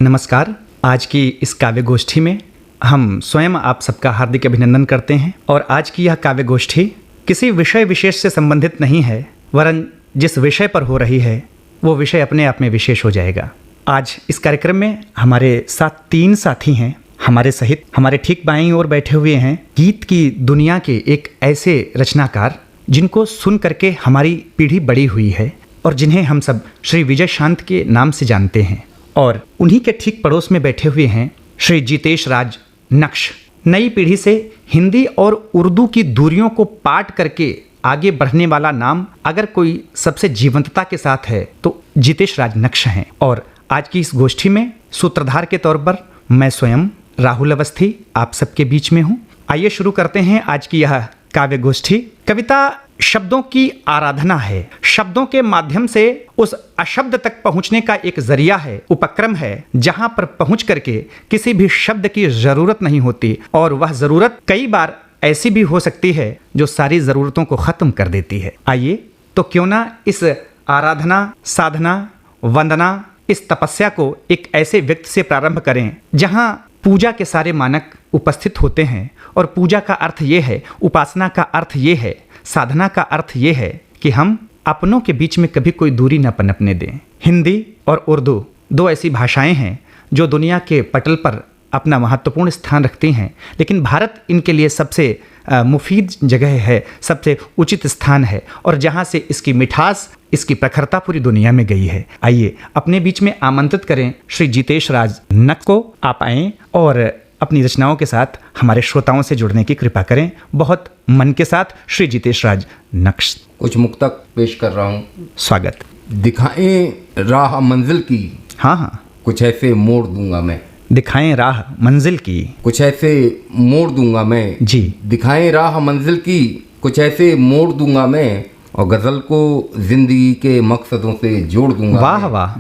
नमस्कार। आज की इस काव्य गोष्ठी में हम स्वयं आप सबका हार्दिक अभिनंदन करते हैं और आज की यह काव्य गोष्ठी किसी विषय विशेष से संबंधित नहीं है, वरन जिस विषय पर हो रही है वो विषय अपने आप में विशेष हो जाएगा। आज इस कार्यक्रम में हमारे साथ 3 साथी हैं। हमारे सहित हमारे ठीक बाईं ओर बैठे हुए हैं गीत की दुनिया के एक ऐसे रचनाकार जिनको सुन करके हमारी पीढ़ी बड़ी हुई है और जिन्हें हम सब श्री विजय शांत के नाम से जानते हैं। और उन्हीं के ठीक पड़ोस में बैठे हुए हैं श्री जितेश राज नक्श। नई पीढ़ी से हिंदी और उर्दू की दूरियों को पाट करके आगे बढ़ने वाला नाम अगर कोई सबसे जीवंतता के साथ है तो जितेश राज नक्श हैं। और आज की इस गोष्ठी में सूत्रधार के तौर पर मैं स्वयं राहुल अवस्थी आप सबके बीच में हूँ। आइए शुरू करते हैं आज की यह काव्य गोष्ठी। कविता शब्दों की आराधना है, शब्दों के माध्यम से उस अशब्द तक पहुंचने का एक जरिया है, उपक्रम है, जहां पर पहुंच करके किसी भी शब्द की जरूरत नहीं होती और वह जरूरत कई बार ऐसी भी हो सकती है जो सारी जरूरतों को खत्म कर देती है। आइए तो क्यों ना इस आराधना, साधना, वंदना, इस तपस्या को एक ऐसे व्यक्ति से प्रारंभ करें जहां पूजा के सारे मानक उपस्थित होते हैं। और पूजा का अर्थ ये है, उपासना का अर्थ ये है, साधना का अर्थ ये है कि हम अपनों के बीच में कभी कोई दूरी न पनपने दें। हिंदी और उर्दू 2 ऐसी भाषाएं हैं जो दुनिया के पटल पर अपना महत्वपूर्ण स्थान रखती हैं, लेकिन भारत इनके लिए सबसे मुफीद जगह है, सबसे उचित स्थान है और जहाँ से इसकी मिठास, इसकी प्रखरता पूरी दुनिया में गई है। आइए अपने बीच में आमंत्रित करें श्री जितेश राज नक्श को। आप आएँ और अपनी रचनाओं के साथ हमारे श्रोताओं से जुड़ने की कृपा करें। बहुत मन के साथ श्री जितेश राज नक्श। कुछ मुक्तक पेश कर रहा हूँ। स्वागत। दिखाएं राह मंजिल की, हाँ, कुछ ऐसे मोड़ दूंगा मैं। दिखाएं राह मंजिल की, कुछ ऐसे मोड़ दूंगा मैं जी। दिखाएं राह मंजिल की, कुछ ऐसे मोड़ दूंगा मैं और गजल को जिंदगी के मकसदों से जोड़ दूंगा। वाह वाह।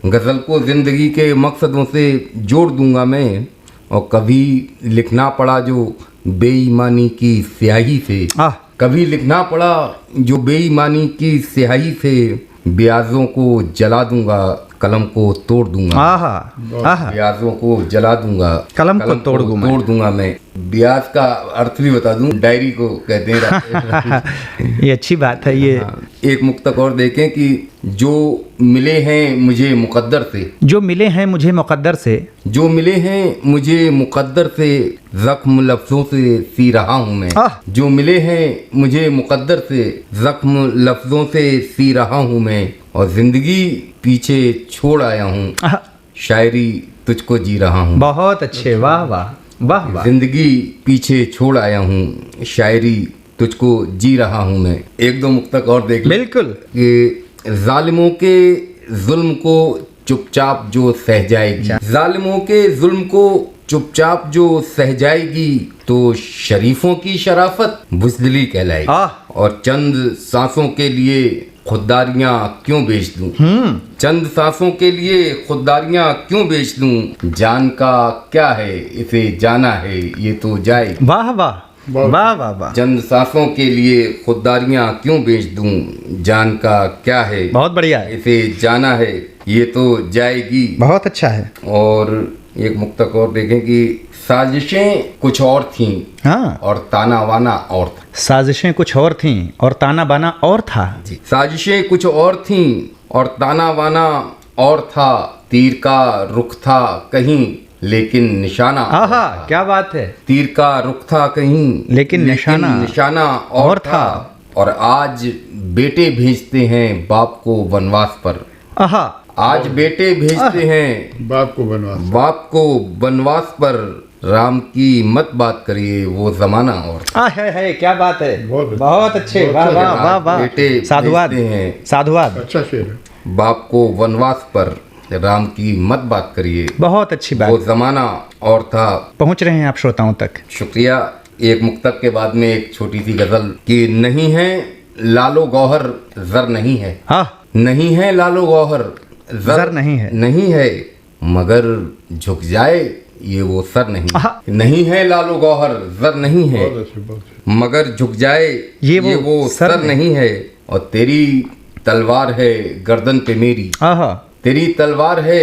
गजल को जिंदगी के मकसदों से जोड़ दूंगा मैं और कभी लिखना पड़ा जो बेईमानी की स्याही से, कभी लिखना पड़ा जो बेईमानी की स्याही से, ब्याजों को जला दूंगा, कलम को तोड़ दूंगा। ब्याजों को जला दूंगा, कलम को तोड़ दूंगा मैं। ब्याज का अर्थ भी बता दूं, डायरी को कहते हैं। ये अच्छी बात है। ये एक मुक्तक और देखें कि जो मिले हैं मुझे मुकद्दर से, जो मिले हैं मुझे मुकद्दर से, जो मिले हैं मुझे मुकद्दर से, जख्म लफ्जों से सी रहा हूँ मैं। जो मिले हैं मुझे मुकद्दर से, जख्म लफ्जों से सी रहा हूँ मैं और जिंदगी पीछे छोड़ आया हूँ, शायरी तुझको जी रहा हूँ। बहुत अच्छे, वाह वाह वाह वाह। जिंदगी पीछे छोड़ आया हूँ, शायरी तुझको जी रहा हूँ मैं। 1-2 मुक्तक और देख बिल्कुल। कि जालिमों के जुल्म को चुपचाप जो सह जाएगी, जालिमों के जुल्म को चुपचाप जो सह जाएगी तो शरीफों की शराफत बुज़दिली कहलाएगी। और चंद सांसों के लिए खुददारियां क्यों बेच दूं, चंद सांसों के लिए खुददारियां क्यों बेच दूं, जान का क्या है इसे जाना है ये तो जाए। वाह वाह वाह वाह वाह। चंद सांसों के लिए खुददारियां क्यों बेच दूं, जान का क्या है, बहुत बढ़िया है, इसे जाना है ये तो जाएगी। बहुत अच्छा है। और एक मुक्तक और देखें कि साजिशें कुछ और थीं, और ताना बाना और था। साजिशें कुछ और थीं और ताना बाना और था। जी। साजिशें कुछ और थीं और ताना बाना और था, तीर का रुख था कहीं लेकिन निशाना। क्या बात है। तीर का रुख था कहीं लेकिन निशाना और था। और आज बेटे भेजते हैं बाप को वनवास पर। आज बेटे भेजते हैं बाप को वनवास पर, राम की मत बात करिए वो जमाना और। है क्या बात है। बहुत अच्छे, वाह वाह वाह वाह। बेटे साधुवाद हैं, साधुवाद। अच्छा शेर। बाप को वनवास पर, राम की मत बात करिए, बहुत अच्छी बात। वो जमाना और था। पहुंच रहे हैं आप श्रोताओं तक। शुक्रिया। एक मुक्तक के बाद में एक छोटी सी गजल कि नहीं है लालो गौहर जर नहीं है, नहीं है लालो गौहर जर नहीं है, मगर झुक जाए ये वो सर नहीं। नहीं है लालो गौहर जर नहीं है, मगर झुक जाए ये वो सर नहीं है। और तेरी तलवार है गर्दन पे मेरी, तेरी तलवार है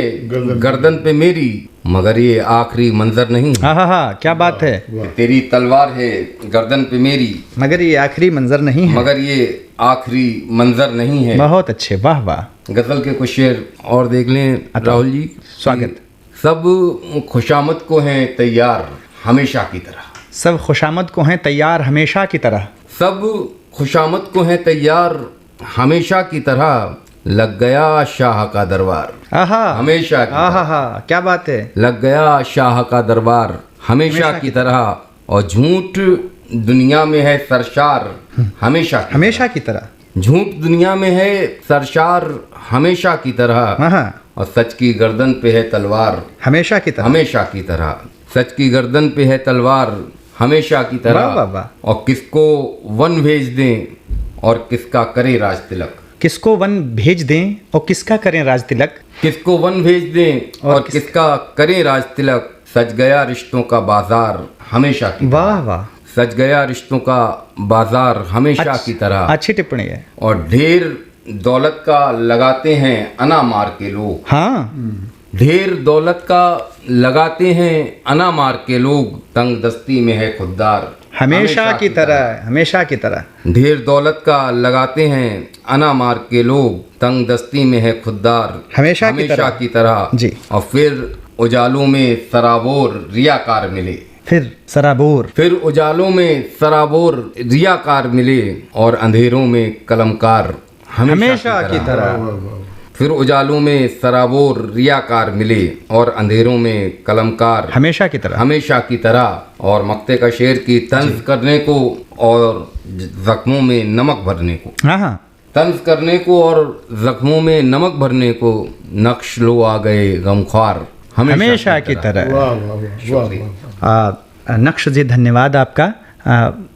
गर्दन पे मेरी, मगर ये आखिरी मंजर नहीं। हाँ, क्या बात है। तेरी तलवार है गर्दन पे मेरी, मगर ये आखिरी मंजर नहीं है। मगर ये आखिरी मंजर नहीं है। बहुत अच्छे, वाह वाह। गजल के कुछ शेर और देख लें राहुल जी। स्वागत। सब खुशामद को हैं तैयार हमेशा की तरह। सब खुशामद को हैं तैयार हमेशा की तरह। सब खुशामद को हैं तैयार हमेशा की तरह, लग गया शाह का दरबार हमेशा की तरह। क्या बात है। लग गया शाह का दरबार हमेशा की तरह, और झूठ दुनिया में है सरशार हमेशा की तरह। झूठ दुनिया में है सरशार हमेशा की तरह, और सच की गर्दन पे है तलवार हमेशा की तरह। सच की गर्दन पे है तलवार हमेशा की तरह। वाह वाह। और किसको वन भेज दें और किसका करे राज तिलक। किसको वन भेज दें और किसका करें राज तिलक। किसको वन भेज दें और किसका करें राज तिलक, सज गया रिश्तों का बाजार हमेशा की तरह। वाह वाह। सज गया रिश्तों का बाजार हमेशा की तरह। अच्छी टिप्पणी है। और ढेर दौलत का लगाते हैं अना मार के लोग। हाँ, ढेर दौलत का लगाते हैं अना मार के लोग, तंग दस्ती में है खुददार हमेशा की तरह। ढेर दौलत का लगाते हैं अना मार के लोग, तंग दस्ती में है खुददार हमेशा की तरह जी। और फिर उजालों में सराबोर रियाकार मिले। फिर उजालों में सराबोर रियाकार मिले, और अंधेरों में कलमकार हमेशा की तरह। फिर उजालों में सराबोर रियाकार मिले, और अंधेरों में कलमकार हमेशा की तरह। और मक्ते का शेर की तंज करने को और जख्मों में नमक भरने को। तंज करने को और जख्मों में नमक भरने को, नक्श लो आ गए गमख्वार हमेशा की तरह। नक्श जी, धन्यवाद आपका।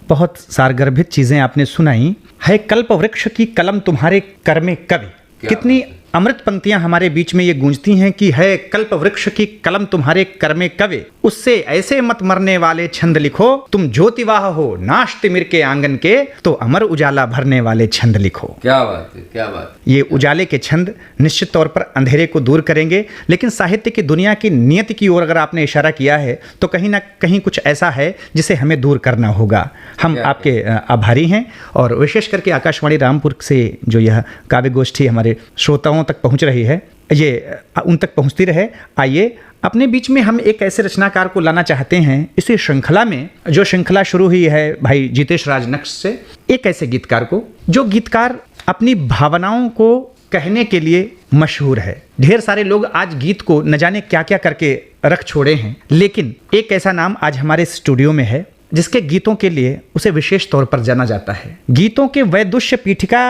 बहुत सारगर्भित चीज़ें आपने सुनाई। है कल्प वृक्ष की कलम तुम्हारे कर में कवि। कितनी अमृत पंक्तियां हमारे बीच में ये गूंजती हैं कि है कल्प वृक्ष की कलम तुम्हारे कर में कवि, उससे ऐसे मत मरने वाले छंद लिखो, तुम ज्योतिवाह हो नाश तिमिर के आंगन के, तो अमर उजाला भरने वाले छंद लिखो। क्या बात है, क्या बात है। ये उजाले के छंद निश्चित तौर पर अंधेरे को दूर करेंगे, लेकिन साहित्य की दुनिया की नियति की ओर अगर आपने इशारा किया है तो कहीं ना कहीं कुछ ऐसा है जिसे हमें दूर करना होगा। हम आपके आभारी हैं, और विशेष करके आकाशवाणी रामपुर से जो यह काव्य गोष्ठी हमारे श्रोताओं तक पहुंच रही है, ये उन तक पहुंचती रहे। आइए, अपने बीच में हम एक ऐसे रचनाकार को लाना चाहते हैं इसी श्रृंखला में, जो श्रृंखला शुरू हुई है भाई जितेश राज नक्श से। एक ऐसे गीतकार को, जो गीतकार अपनी भावनाओं को कहने के लिए मशहूर है। ढेर सारे लोग आज गीत को न जाने क्या क्या करके रख छोड़े हैं, लेकिन एक ऐसा नाम आज हमारे स्टूडियो में है जिसके गीतों के लिए उसे विशेष तौर पर जाना जाता है। गीतों के वैदुष्य पीठिका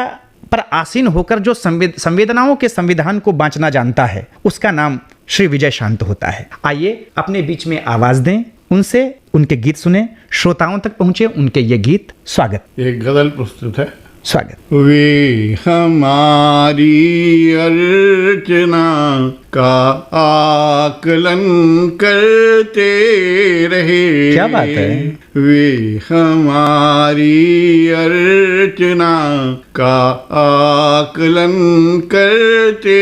पर आसीन होकर जो संवेदनाओं के संविधान को बांचना जानता है, उसका नाम श्री विजय शांत होता है। आइए अपने बीच में आवाज दें, उनसे उनके गीत सुने, श्रोताओं तक पहुंचे उनके ये गीत। स्वागत। एक गजल प्रस्तुत है। स्वागत। वे हमारी अर्चना का आकलन करते रहे। क्या बात है। वे हमारी अर्चना का आकलन करते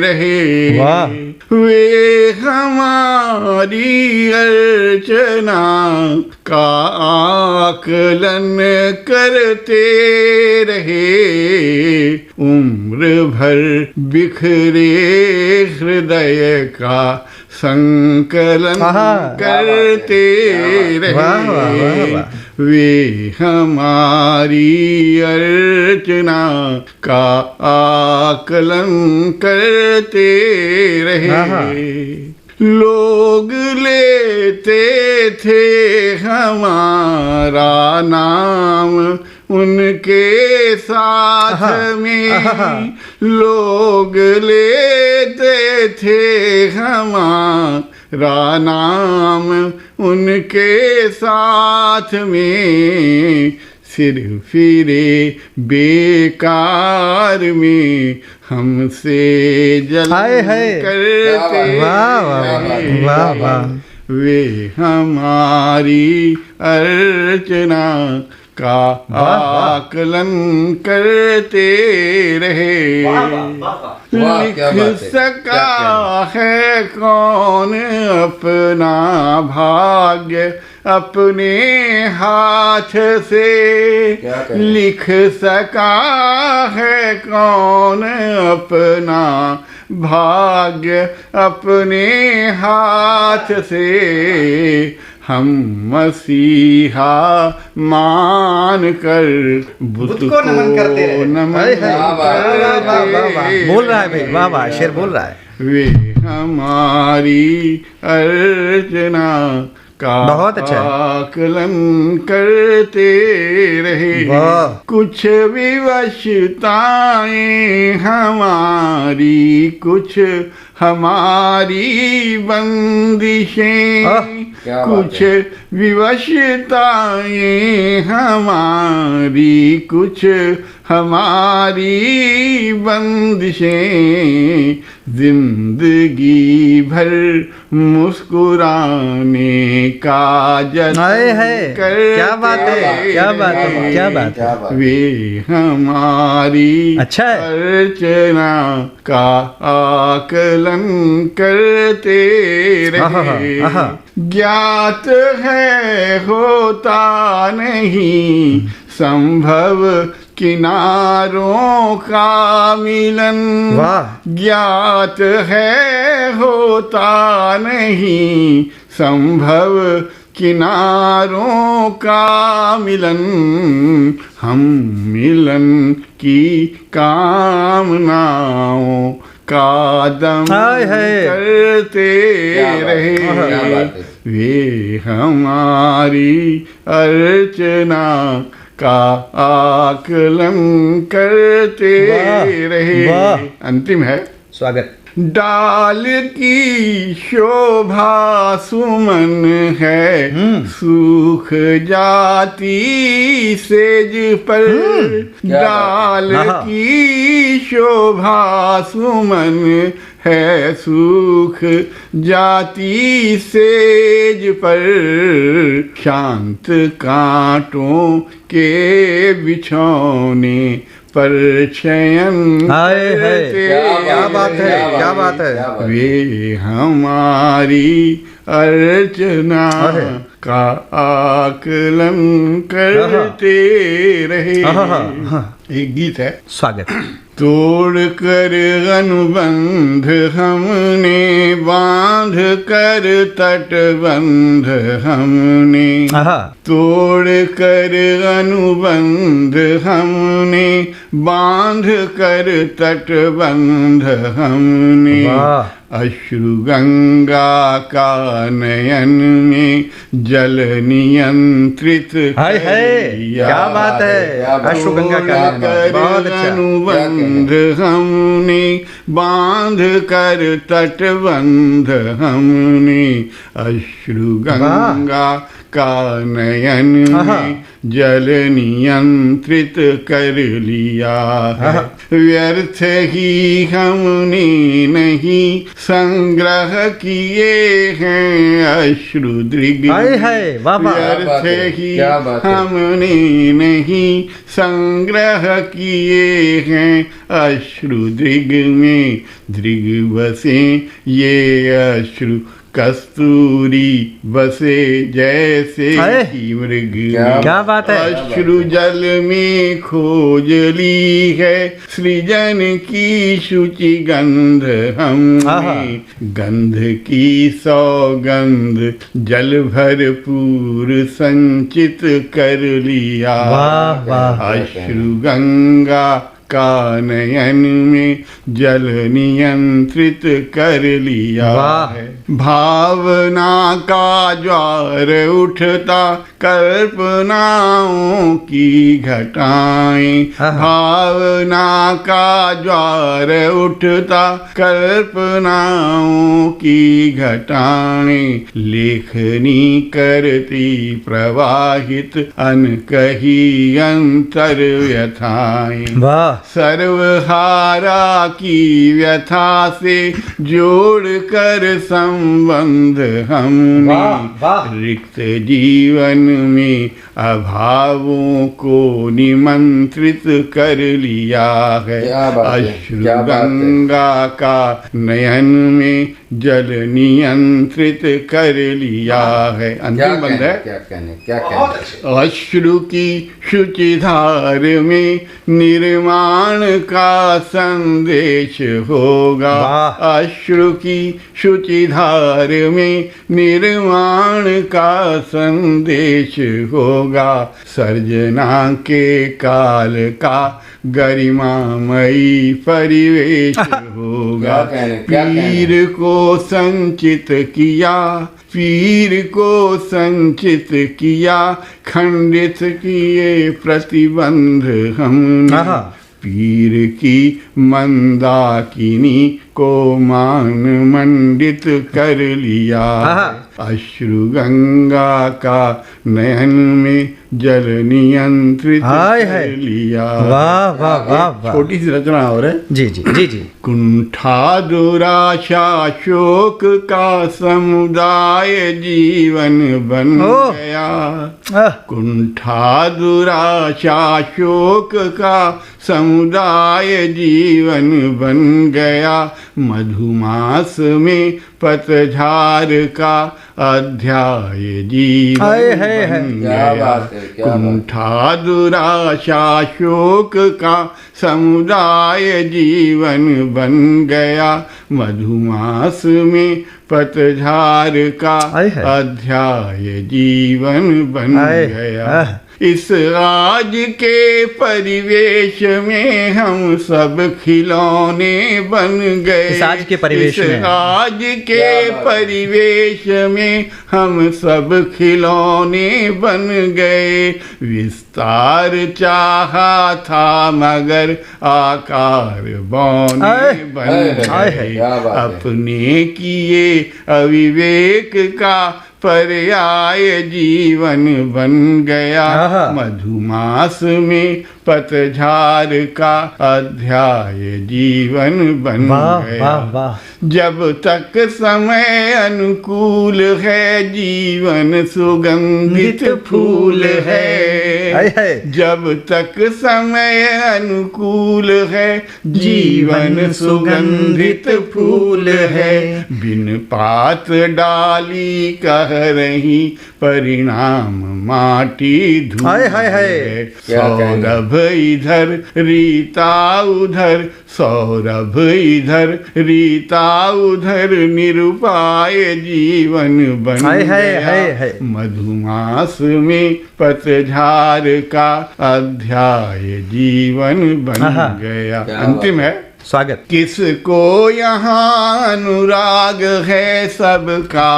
रहे। वाह। वे हमारी अर्चना का आकलन करते रहे, उम्र भर बिखरे हृदय का संकलन करते रहे। वे हमारी अर्चना का आकलन करते रहे। लोग लेते थे हमारा नाम उनके साथ में, लोग लेते थे हमारा नाम उनके साथ में, सिर फिरे बेकार में हमसे जलन करते। वाह वाह। वे हमारी अर्चना का आकलन करते रहे। वाह, क्या लिख बात है, सका है कौन अपना भाग्य अपने हाथ से, क्या कहें? लिख सका है कौन अपना भाग्य अपने हाथ से। हम मसीहा मान कर बुत को नमन करते रहे। नमन हाय, हाय। करते वाह, वाह, बोल रहा है भाई, वाह वाह, शेर बोल रहा है। वे हमारी अर्चना का बहुत अच्छा है। आकलन करते रहे। वाह। कुछ विवशताएं हमारी, कुछ हमारी बंदिशें, क्या बात कुछ विवशताएं हमारी, कुछ हमारी बंदिशें, जिंदगी भर मुस्कुराने का जश्न करते। क्या बात है, क्या बात है, क्या बात है। वे हमारी अच्छा है। अर्चना का आकलन करते रहे। आहा। ज्ञात है होता नहीं संभव किनारों का मिलन। वाह। ज्ञात है होता नहीं संभव किनारों का मिलन। हम मिलन की कामनाओं का दम करते रहे। वे हमारी अर्चना का आकलन करते रहे। अंतिम है स्वागत। डाल की शोभा सुमन है, सूख जाती सेज पर। डाल की शोभा सुमन है, सूख जाती सेज पर। शांत कांटों के बिछौने पर शयन करते। क्या बात है, क्या बात है। वे हमारी अर्चना का आकलन करते रहे। एक गीत है। स्वागत। तोड़ कर अनुबंध हमने, बांध कर तटबंध हमने। तोड़ कर अनुबंध हमने, बांध कर तटबंध हमने। अश्रु गंगा का नयन में जल नियंत्रित किया। क्या बात है। अश्रु गंगा का बहुत अच्छा। अनुबंध हमने, बांध कर तटबंध हमने। अश्रु गंगा का नयन में जल नियंत्रित कर लिया है। व्यर्थ ही हमने नहीं संग्रह किए हैं अश्रु दृग। व्यर्थ ही हमने नहीं संग्रह किए हैं अश्रु दृग में। दृग बसे ये अश्रु कस्तूरी बसे जैसे की मृग। क्या बात है। अश्रु जल में खोज ली है सृजन की शुचि गंध हमने। गंध की सौगंध जल भरपूर संचित कर लिया। अश्रु गंगा का नयन में जल नियंत्रित कर लिया है। भावना का ज्वार उठता कल्पनाओं की घटाएं। भावना का ज्वार उठता कल्पनाओं की घटाएं। लेखनी करती प्रवाहित अनकही अंतर व्यथाएं। सर्वहारा की व्यथा से जोड़ कर संबंध हमने। रिक्त जीवन में अभावों को निमंत्रित कर लिया है। अश्रु गंगा का नयन में जल नियंत्रित कर लिया है। अंतिम बंद है। क्या कहने अश्रु की शुचि धार में निर्माण का संदेश होगा। अश्रु की शुचि धार में निर्माण का संदेश होगा। सर्जना के काल का गरिमामयी परिवेश होगा। पीर को संचित किया, पीर को संचित किया, खंडित किए प्रतिबंध हमने। पीर की मंदाकिनी को मान मंडित कर लिया। अश्रु गंगा का नयन में जल नियंत्रित कर लिया। वाह वाह वाह वाह। छोटी सी रचना हो रही है। जी जी जी जी। कुंठा दुराशा शोक का समुदाय जीवन बन गया। कुंठा दुराशा शोक का समुदाय जीवन बन गया। मधुमास में पतझड़ का अध्याय जीवन बन गया। कुंठा दुराशा शोक का समुदाय जीवन बन गया। मधुमास में पतझड़ का अध्याय जीवन बन गया। इस आज के परिवेश में हम सब खिलौने बन गए। इस आज के परिवेश में, आज के परिवेश में हम सब खिलौने बन गए। विस्तार चाहा था मगर आकार बौने बन गए। अपने किए अविवेक का पर्याय जीवन बन गया। मधुमास में पतझड़ का अध्याय जीवन बन गया। जब तक समय अनुकूल है जीवन सुगंधित फूल है। जब तक समय अनुकूल है जीवन सुगंधित फूल है। बिन पात डाली कह रही परिणाम माटी धूल है। सौरभ इधर रीता उधर, सौरभ इधर रीता उधर, निरुपाय जीवन बन गया। मधुमास में पतझड़ का अध्याय जीवन बन गया। अंतिम है। स्वागत। किसको यहाँ अनुराग है सबका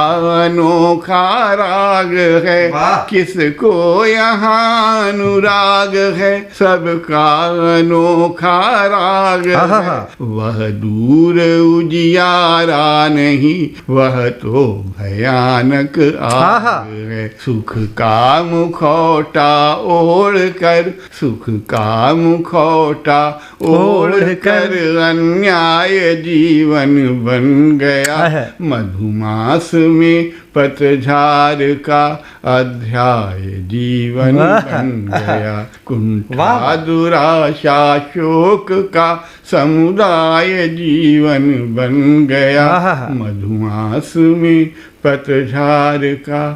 अनोखा राग है। किसको यहाँ अनुराग है सबका अनोखा राग है। वह दूर उजियारा नहीं, वह तो भयानक आग है। सुख का मुखौटा ओढ़ कर, सुख का मुखौटा ओढ़ कर अन्याय जीवन बन गया। मधुमास में पतझड़ का अध्याय जीवन बन गया। कुंठा दुराशा शोक का समुदाय जीवन बन गया। मधुमास में पतझड़ का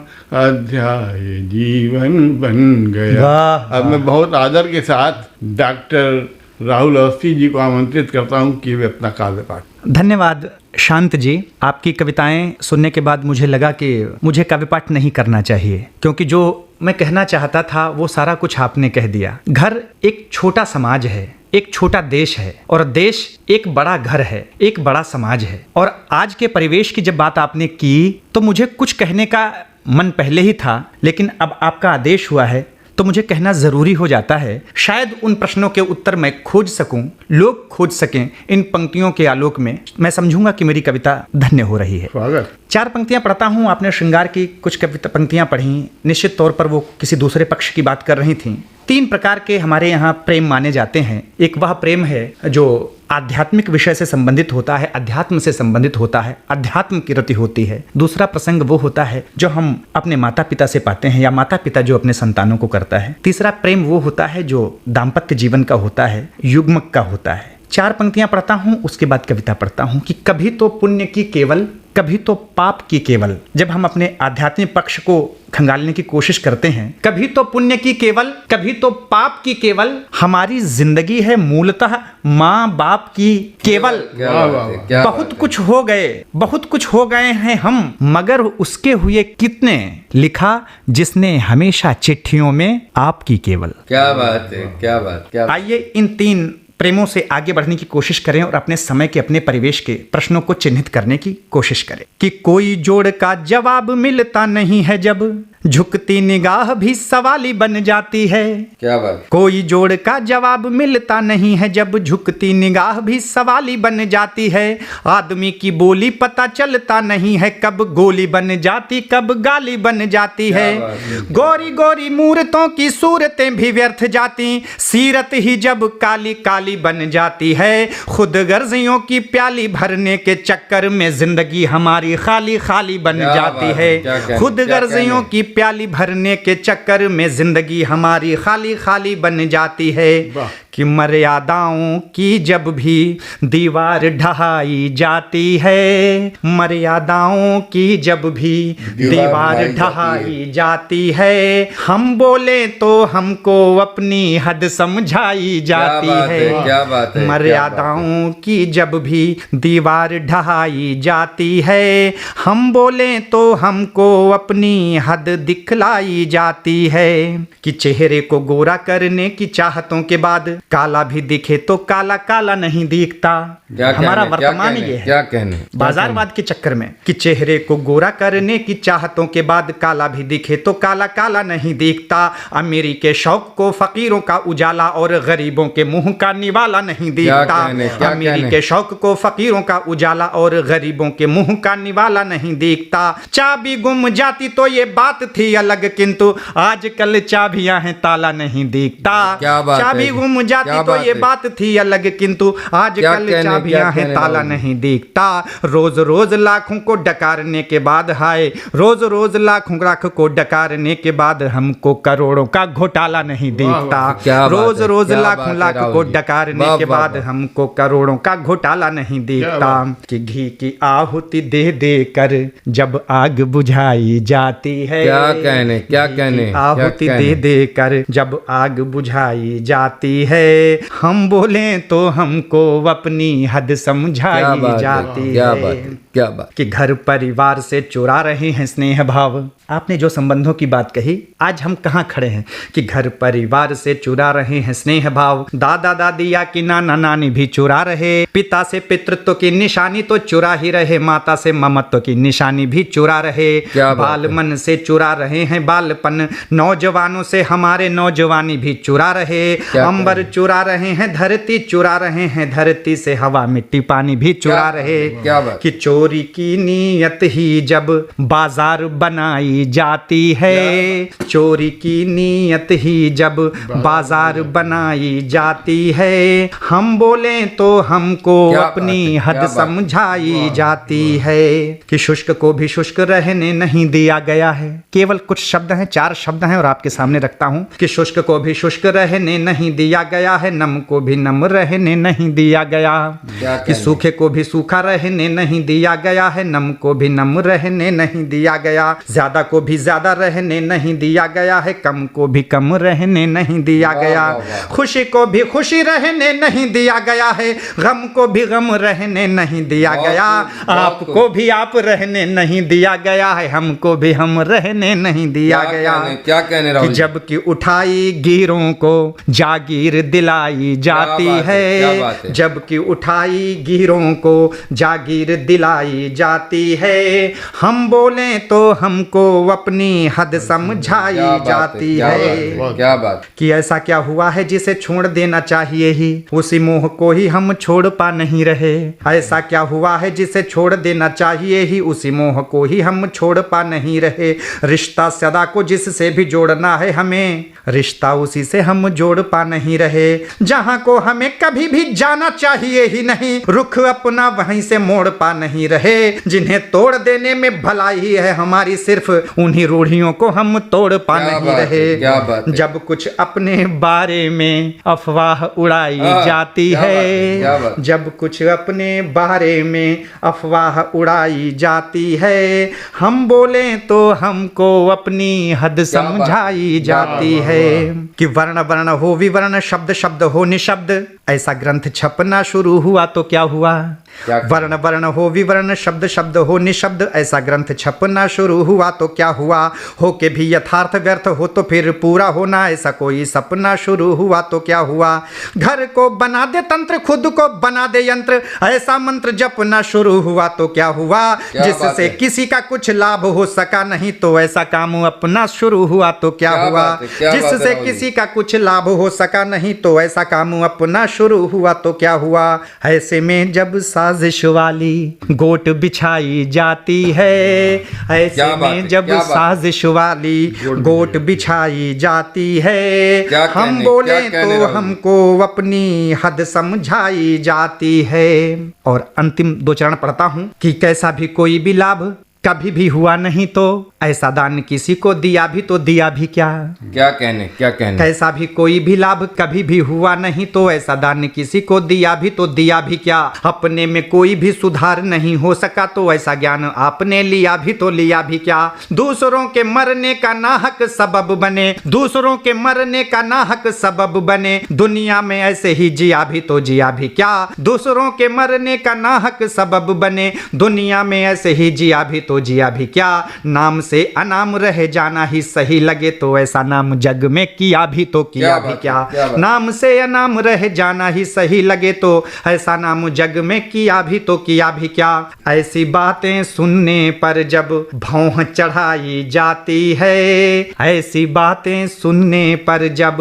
अध्याय जीवन बन गया। अब मैं बहुत आदर के साथ डॉक्टर राहुल अवस्थी जी को आमंत्रित करता हूं कि वे अपना काव्य पाठ। धन्यवाद शांत जी। आपकी कविताएं सुनने के बाद मुझे लगा कि मुझे काव्य पाठ नहीं करना चाहिए, क्योंकि जो मैं कहना चाहता था वो सारा कुछ आपने कह दिया। घर एक छोटा समाज है, एक छोटा देश है, और देश एक बड़ा घर है, एक बड़ा समाज है। और आज के परिवेश की जब बात आपने की तो मुझे कुछ कहने का मन पहले ही था, लेकिन अब आपका आदेश हुआ है तो मुझे कहना जरूरी हो जाता है। शायद उन प्रश्नों के उत्तर मैं खोज सकूं, लोग खोज सकें इन पंक्तियों के आलोक में। मैं समझूंगा कि मेरी कविता धन्य हो रही है। 4 पंक्तियां पढ़ता हूं। आपने श्रृंगार की कुछ कविता पंक्तियां पढ़ी, निश्चित तौर पर वो किसी दूसरे पक्ष की बात कर रही थीं, 3 प्रकार के हमारे यहाँ प्रेम माने जाते हैं। एक वह प्रेम है जो आध्यात्मिक विषय से संबंधित होता है, अध्यात्म से संबंधित होता है, अध्यात्म की रति होती है। दूसरा प्रसंग वो होता है जो हम अपने माता पिता से पाते हैं या माता पिता जो अपने संतानों को करता है। तीसरा प्रेम वो होता है जो दाम्पत्य जीवन का होता है, युग्मक का होता है। 4 पंक्तियां पढ़ता हूं, उसके बाद कविता पढ़ता हूं कि कभी तो पुण्य की केवल, कभी तो पाप की केवल। जब हम अपने आध्यात्मिक पक्ष को खंगालने की कोशिश करते हैं, कभी तो पुण्य की केवल, कभी तो पाप की केवल। हमारी जिंदगी है मूलतः माँ बाप की केवल। बहुत कुछ हो गए, बहुत कुछ हो गए हैं हम, मगर उसके हुए कितने, लिखा जिसने हमेशा चिट्ठियों में आपकी केवल। क्या बात है, क्या बात, क्या। आइए इन 3 प्रेमों से आगे बढ़ने की कोशिश करें और अपने समय के, अपने परिवेश के प्रश्नों को चिन्हित करने की कोशिश करें कि कोई जोड़ का जवाब मिलता नहीं है जब झुकती निगाह भी सवाली बन जाती है। क्या बात। कोई जोड़ का जवाब मिलता नहीं है जब झुकती निगाह भी सवाली बन जाती है। आदमी की बोली पता चलता नहीं है कब गोली बन जाती, कब गाली बन जाती है। गोरी गोरी मूर्तों की सूरतें भी व्यर्थ जाती, सीरत ही जब काली काली बन जाती है। खुद गर्जियों की प्याली भरने के चक्कर में जिंदगी हमारी खाली खाली बन जाती है। खुद गर्जियों की प्याली भरने के चक्कर में जिंदगी हमारी खाली खाली बन जाती है। कि मर्यादाओं की जब भी दीवार ढहाई जाती है, मर्यादाओं की जब भी दीवार ढहाई जाती है, हम बोले तो हमको अपनी हद समझाई जाती है। क्या बात है। मर्यादाओं की जब भी दीवार ढहाई जाती है, हम बोले तो हमको अपनी हद दिखलाई जाती है। कि चेहरे को गोरा करने की चाहतों के बाद काला भी दिखे तो काला काला नहीं दिखता। हमारा वर्तमान ये है, क्या कहने, बाजारवाद के चक्कर में कि चेहरे को गोरा करने की चाहतों के बाद काला भी दिखे तो काला काला नहीं दिखता। अमीरी के शौक को फकीरों का उजाला और गरीबों के मुंह का निवाला नहीं दिखता। अमीरी के शौक को फकीरों का उजाला और गरीबों के मुंह का निवाला नहीं दिखता। चाबी गुम जाती तो ये बात थी अलग, किंतु आजकल चाबियां हैं ताला नहीं दिखता। चाबी गुम जाती तो ये बात थी अलग, किंतु आजकल चाबियां हैं ताला नहीं दिखता। रोज रोज लाखों को डकारने के बाद, हाय रोज रोज लाखों को डकारने के बाद हमको करोड़ों का घोटाला नहीं दिखता। रोज रोज लाखों को डकारने के बाद हमको करोड़ों का घोटाला नहीं दिखता। कि घी की आहुति दे दे कर जब आग बुझाई जाती है, क्या कहने, क्या कहने, आहुति दे दे कर जब आग बुझाई जाती है, हम बोले तो हमको अपनी हद समझाई जाती है। क्या बात। कि घर परिवार से चुरा रहे हैं स्नेह भाव। आपने जो संबंधों की बात कही, आज हम कहाँ खड़े हैं कि घर परिवार से चुरा रहे हैं स्नेह भाव। दादा दादी या कि नाना नानी भी चुरा रहे, पिता से पितृत्व की निशानी तो चुरा ही रहे, माता से ममत्व की निशानी भी चुरा रहे। बाल मन से चुरा रहे हैं बालपन, नौजवानों से हमारे नौजवानी भी चुरा रहे। अंबर चुरा रहे हैं, धरती चुरा रहे हैं, धरती से हवा मिट्टी पानी भी चुरा रहे। कि चोरी की नीयत ही जब बाजार बनाई जाती है, चोरी की नीयत ही जब बाजार बनाई जाती है, हम बोले तो हमको अपनी हद समझाई जाती है। कि शुष्क को भी शुष्क रहने नहीं दिया गया है। केवल कुछ शब्द हैं, 4 शब्द हैं और आपके सामने रखता हूं कि शुष्क को भी शुष्क रहने नहीं दिया गया है, नम को भी नम रहने नहीं दिया गया। कि सूखे को भी सूखा रहने नहीं दिया गया है, नम को भी नम रहने नहीं दिया गया। ज्यादा को भी ज्यादा रहने नहीं दिया गया है, कम को भी कम रहने नहीं दिया गया। खुशी को भी खुशी रहने नहीं दिया गया है, गम को भी गम रहने नहीं दिया गया। आपको भी आप रहने नहीं दिया गया है, हमको भी हम रहने नहीं दिया गया। क्या कहने राहुल? जबकि उठाई गिरों को जागीर दिलाई जाती है, जबकि उठाई गिरों को जागीर दिलाई समझाई जाती है, हम बोलें तो हमको अपनी हद समझाई जाती है। क्या बात। कि ऐसा क्या हुआ है जिसे छोड़ देना चाहिए ही, उसी मोह को ही हम छोड़ पा नहीं रहे। ऐसा क्या हुआ है जिसे छोड़ देना चाहिए ही, उसी मोह को ही हम छोड़ पा नहीं रहे। रिश्ता सदा को जिससे भी जोड़ना है हमें, रिश्ता उसी से हम जोड़ पा नहीं रहे। जहां को हमें कभी भी जाना चाहिए ही नहीं, रुख अपना वहीं से मोड़ पा नहीं रहे। जिन्हें तोड़ देने में भलाई है हमारी, सिर्फ उन्हीं रूढ़ियों को हम तोड़ पा नहीं रहे। जब कुछ अपने बारे में अफवाह उड़ाई जाती है, जब कुछ अपने बारे में अफवाह उड़ाई जाती है, हम बोलें तो हमको अपनी हद समझाई जाती है। कि वर्ण वर्ण हो विवर्ण, शब्द शब्द हो निशब्द, ऐसा ग्रंथ छपना शुरू हुआ तो क्या हुआ। वर्ण वर्ण हो विवर्ण, शब्द शब्द हो निशब्द, ऐसा ग्रंथ छपना शुरू हुआ तो क्या हुआ। हो के भी यथार्थ व्यर्थ हो तो फिर पूरा होना, ऐसा कोई सपना शुरू हुआ तो क्या हुआ। घर को बना दे तंत्र, खुद को बना दे यंत्र, ऐसा मंत्र जपना शुरू हुआ तो क्या हुआ। जिससे किसी का कुछ लाभ हो सका नहीं, तो ऐसा काम अपना शुरू हुआ तो क्या हुआ। जिससे किसी का कुछ लाभ हो सका नहीं, तो ऐसा काम अपना शुरू हुआ तो क्या हुआ। ऐसे में जब साजिश वाली गोट बिछाई जाती है, ऐसे में जब साजिश वाली गोट बिछाई जाती है, हम बोले तो हमको अपनी हद समझाई जाती है। और अंतिम दो चरण पढ़ता हूं कि कैसा भी कोई भी लाभ कभी भी हुआ नहीं, तो ऐसा दान किसी को दिया भी तो दिया भी क्या। क्या कहने। कैसा भी कोई भी लाभ कभी भी हुआ नहीं, तो ऐसा दान किसी को दिया भी तो दिया भी क्या। अपने में कोई भी सुधार नहीं हो सका, तो ऐसा ज्ञान आपने लिया भी तो लिया भी क्या। दूसरों के मरने का नाहक सबब बने, दूसरों के मरने का नाहक सबब बने, दुनिया में ऐसे ही जिया भी तो जिया भी क्या। दूसरों के मरने का नाहक सबब बने, दुनिया में ऐसे ही जिया भी तो जिया भी क्या। नाम से अनाम रह जाना ही सही लगे, तो ऐसा नाम जग में किया भी तो किया भी क्या। नाम से अनाम रह जाना ही सही लगे, तो ऐसा नाम जग में किया भी तो किया भी क्या। ऐसी बातें सुनने पर जब भौं चढ़ाई जाती है, ऐसी बातें सुनने पर जब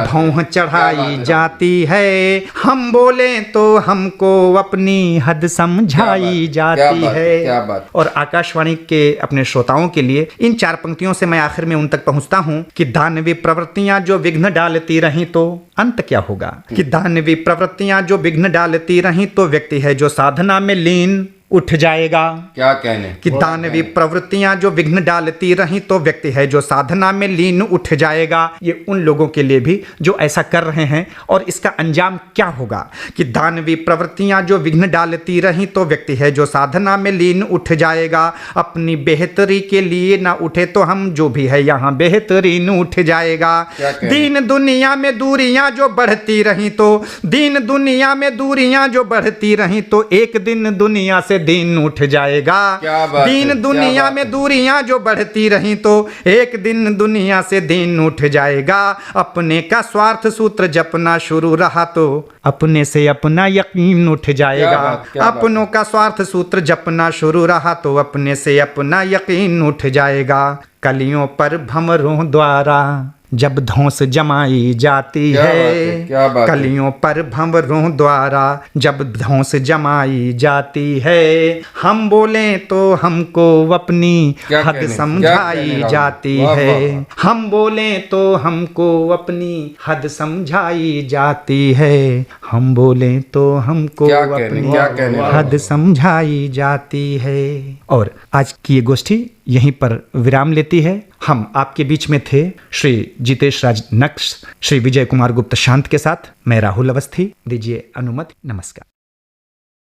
भौं चढ़ाई जाती है, हम बोले तो हमको अपनी हद समझाई जाती है। और आकाशवाणी के अपने श्रोताओं के लिए इन चार पंक्तियों से मैं आखिर में उन तक पहुंचता हूं कि दानवी प्रवृत्तियां जो विघ्न डालती रहीं, तो अंत क्या होगा। कि दानवी प्रवृत्तियां जो विघ्न डालती रहीं, तो व्यक्ति है जो साधना में लीन उठ जाएगा। क्या कहने। कि दानवी प्रवृत्तियां जो विघ्न डालती रहीं, तो व्यक्ति है जो साधना में लीन उठ जाएगा। ये उन लोगों के लिए भी जो ऐसा कर रहे हैं, और इसका अंजाम क्या होगा। कि दानवी प्रवृत्तियां जो विघ्न डालती रहीं, तो व्यक्ति है जो साधना में लीन उठ जाएगा। अपनी बेहतरी के लिए ना उठे, तो हम जो भी है यहाँ बेहतरीन उठ जाएगा। दीन दुनिया में दूरियां जो बढ़ती रहीं, तो दीन दुनिया में दूरियां जो बढ़ती रहीं, तो एक दिन दुनिया से दिन उठ जाएगा। दीन दुनिया में दूरियां जो बढ़ती रहीं, तो एक दिन दुनिया से दिन उठ जाएगा। अपने का स्वार्थ सूत्र जपना शुरू रहा, तो अपने से अपना यकीन उठ जाएगा। अपनों का स्वार्थ सूत्र जपना शुरू रहा, तो अपने से अपना यकीन उठ जाएगा। कलियों पर भंवरों द्वारा जब धौंस जमाई जाती है, कलियों पर भंवरों द्वारा जब धौंस जमाई जाती है, हम बोलें तो हमको अपनी हद समझाई जाती है। हम बोलें तो हमको अपनी हद समझाई जाती है। हम बोलें तो हमको अपनी हद समझाई जाती है। और आज की ये गोष्ठी यहीं पर विराम लेती है। हम आपके बीच में थे श्री जितेश राज नक्श, श्री विजय कुमार गुप्ता शांत के साथ मैं राहुल अवस्थी। दीजिए अनुमति। नमस्कार।